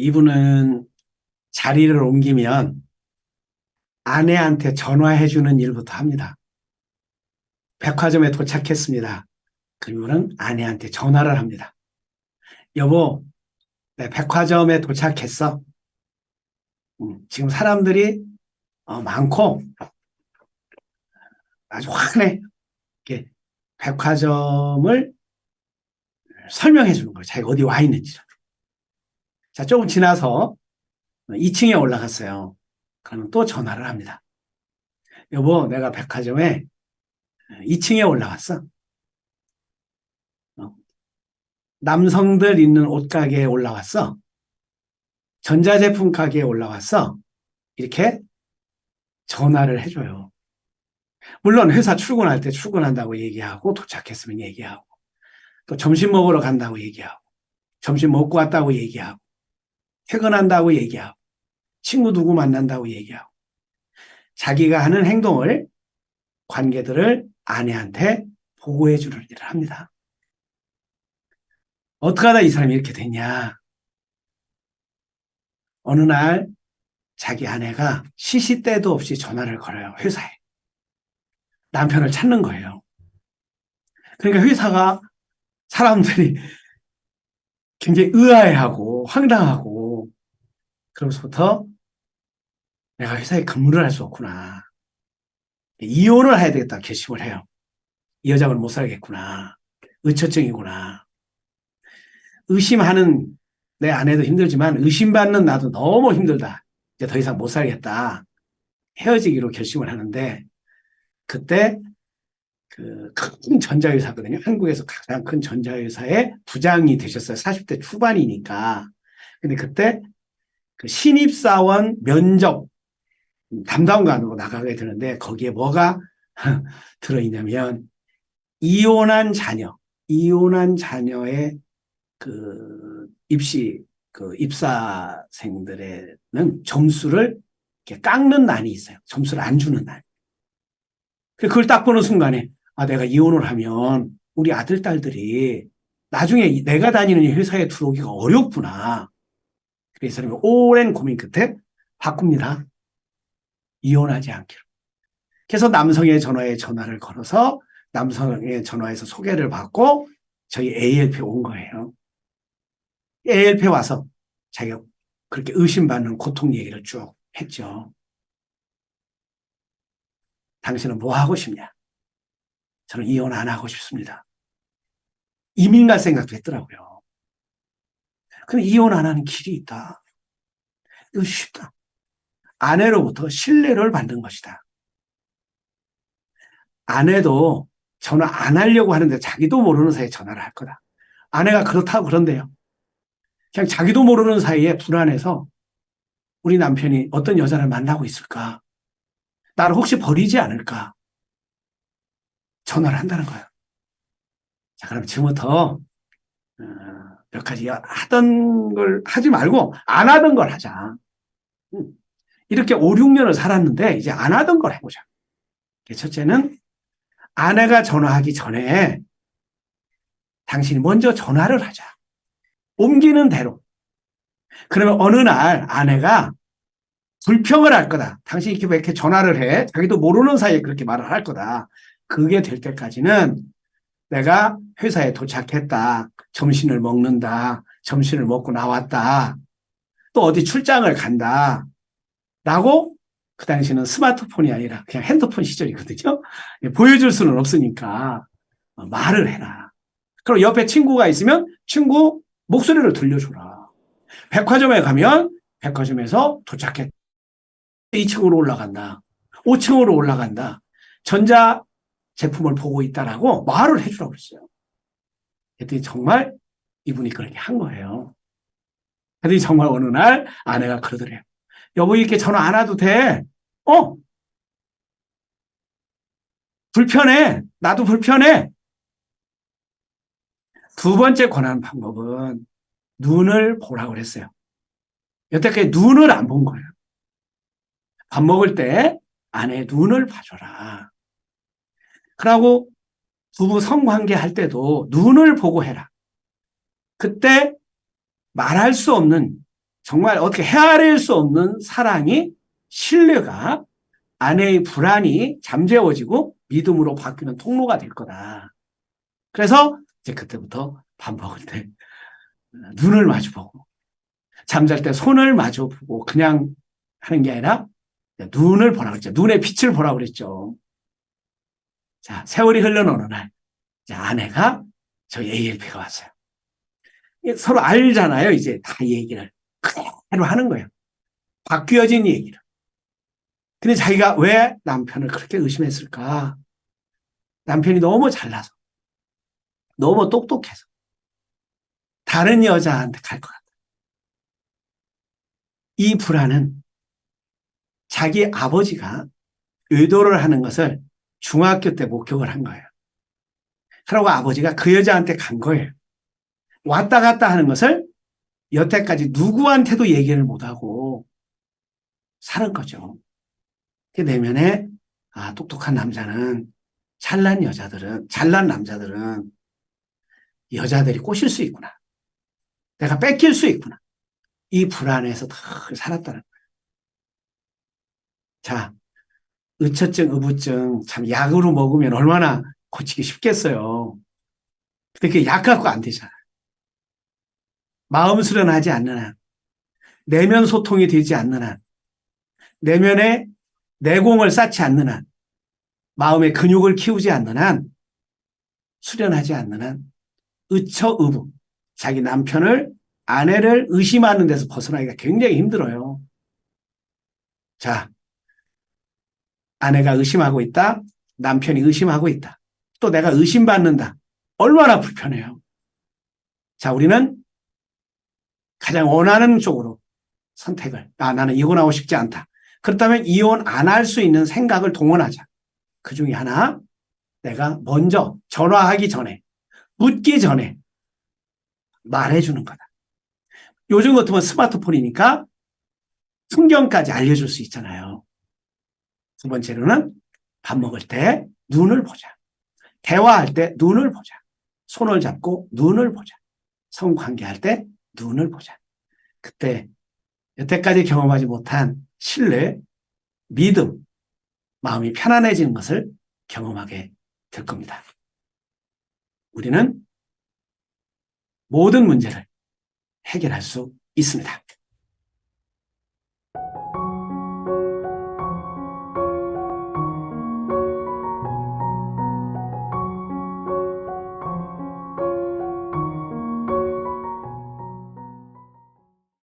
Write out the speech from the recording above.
이분은 자리를 옮기면 아내한테 전화해주는 일부터 합니다. 백화점에 도착했습니다. 그러면 아내한테 전화를 합니다. 여보, 네, 백화점에 도착했어. 지금 사람들이 많고 아주 환해. 이렇게 백화점을 설명해 주는 거예요. 자기가 어디 와 있는지. 자, 조금 지나서 2층에 올라갔어요. 그러면 또 전화를 합니다. 여보, 내가 백화점에 2층에 올라갔어. 남성들 있는 옷가게에 올라왔어. 전자제품 가게에 올라왔어. 이렇게 전화를 해줘요. 물론 회사 출근할 때 출근한다고 얘기하고 도착했으면 얘기하고 또 점심 먹으러 간다고 얘기하고 점심 먹고 왔다고 얘기하고 퇴근한다고 얘기하고 친구 누구 만난다고 얘기하고 자기가 하는 행동을 관계들을 아내한테 보고해 주는 일을 합니다. 어떻게 하다 이 사람이 이렇게 됐냐. 어느 날 자기 아내가 시시때도 없이 전화를 걸어요. 회사에. 남편을 찾는 거예요. 그러니까 회사가 사람들이 굉장히 의아해하고 황당하고 그러면서부터 내가 회사에 근무를 할 수 없구나. 이혼을 해야 되겠다 결심을 해요. 이 여자는 못 살겠구나. 의처증이구나. 의심하는 내 아내도 힘들지만 의심받는 나도 너무 힘들다. 이제 더 이상 못 살겠다. 헤어지기로 결심을 하는데 그때 그 큰 전자회사거든요. 한국에서 가장 큰 전자회사의 부장이 되셨어요. 40대 초반이니까. 근데 그때 그 신입사원 면접 담당관으로 나가게 되는데 거기에 뭐가 들어있냐면 이혼한 자녀의 그 입사생들에는 점수를 이렇게 깎는 난이 있어요. 점수를 안 주는 난. 그걸 딱 보는 순간에 아, 내가 이혼을 하면 우리 아들, 딸들이 나중에 내가 다니는 회사에 들어오기가 어렵구나. 그래서 이 사람이 오랜 고민 끝에 바꿉니다. 이혼하지 않기로. 그래서 남성의 전화에 전화를 걸어서 남성의 전화에서 소개를 받고 저희 ALP 온 거예요. ALP 와서 자기가 그렇게 의심받는 고통 얘기를 쭉 했죠. 당신은 뭐 하고 싶냐? 저는 이혼 안 하고 싶습니다. 이민 갈 생각도 했더라고요. 근데 이혼 안 하는 길이 있다. 이거 쉽다. 아내로부터 신뢰를 받는 것이다. 아내도 전화 안 하려고 하는데 자기도 모르는 사이에 전화를 할 거다. 아내가 그렇다고 그런데요. 그냥 자기도 모르는 사이에 불안해서 우리 남편이 어떤 여자를 만나고 있을까? 나를 혹시 버리지 않을까? 전화를 한다는 거예요. 자, 그럼 지금부터 몇 가지 하던 걸 하지 말고 안 하던 걸 하자. 이렇게 5, 6년을 살았는데 이제 안 하던 걸 해보자. 첫째는 아내가 전화하기 전에 당신이 먼저 전화를 하자. 옮기는 대로. 그러면 어느 날 아내가 불평을 할 거다. 당신이 왜 이렇게 전화를 해? 자기도 모르는 사이에 그렇게 말을 할 거다. 그게 될 때까지는 내가 회사에 도착했다. 점심을 먹는다. 점심을 먹고 나왔다. 또 어디 출장을 간다. 라고 그 당시는 스마트폰이 아니라 그냥 핸드폰 시절이거든요. 보여줄 수는 없으니까 말을 해라. 그럼 옆에 친구가 있으면 친구 목소리를 들려줘라. 백화점에 가면 백화점에서 도착했다. 2층으로 올라간다. 5층으로 올라간다. 전자 제품을 보고 있다라고 말을 해주라고 그랬어요. 그랬더니 정말 이분이 그렇게 한 거예요. 그랬더니 정말 어느 날 아내가 그러더래요. 여보 이렇게 전화 안 와도 돼. 불편해. 나도 불편해. 두 번째 권하는 방법은 눈을 보라고 그랬어요. 여태까지 눈을 안 본 거예요. 밥 먹을 때 아내의 눈을 봐줘라. 그러고 부부 성관계 할 때도 눈을 보고 해라. 그때 말할 수 없는 정말 어떻게 헤아릴 수 없는 사랑이, 신뢰가, 아내의 불안이 잠재워지고 믿음으로 바뀌는 통로가 될 거다. 그래서 이제 그때부터 밥 먹을 때 눈을 마주보고, 잠잘 때 손을 마주보고 그냥 하는 게 아니라 눈을 보라 그랬죠. 눈의 빛을 보라 그랬죠. 자, 세월이 흐른 어느 날 이제 아내가 저희 ALP가 왔어요. 서로 알잖아요. 이제 다 얘기를 그대로 하는 거예요. 바뀌어진 얘기를. 근데 자기가 왜 남편을 그렇게 의심했을까? 남편이 너무 잘나서, 너무 똑똑해서 다른 여자한테 갈 것 같다. 이 불안은 자기 아버지가 의도를 하는 것을 중학교 때 목격을 한 거예요. 그러고 아버지가 그 여자한테 간 거예요. 왔다 갔다 하는 것을 여태까지 누구한테도 얘기를 못하고 사는 거죠. 그 내면에 똑똑한 남자는, 잘난 남자들은 여자들이 꼬실 수 있구나. 내가 뺏길 수 있구나. 이 불안에서 늘 살았다는 거예요. 자, 의처증, 의부증 참 약으로 먹으면 얼마나 고치기 쉽겠어요. 근데 그게 약 갖고 안 되잖아요. 마음 수련하지 않는 한, 내면 소통이 되지 않는 한, 내면에 내공을 쌓지 않는 한, 마음의 근육을 키우지 않는 한, 수련하지 않는 한, 의처의부, 자기 남편을, 아내를 의심하는 데서 벗어나기가 굉장히 힘들어요. 자, 아내가 의심하고 있다. 남편이 의심하고 있다. 또 내가 의심받는다. 얼마나 불편해요. 자, 우리는 가장 원하는 쪽으로 선택을. 나는 이혼하고 싶지 않다. 그렇다면 이혼 안 할 수 있는 생각을 동원하자. 그 중에 하나, 내가 먼저 전화하기 전에, 묻기 전에 말해주는 거다. 요즘 같으면 스마트폰이니까 풍경까지 알려줄 수 있잖아요. 두 번째로는 밥 먹을 때 눈을 보자. 대화할 때 눈을 보자. 손을 잡고 눈을 보자. 성관계할 때 눈을 보자. 그때 여태까지 경험하지 못한 신뢰, 믿음, 마음이 편안해지는 것을 경험하게 될 겁니다. 우리는 모든 문제를 해결할 수 있습니다.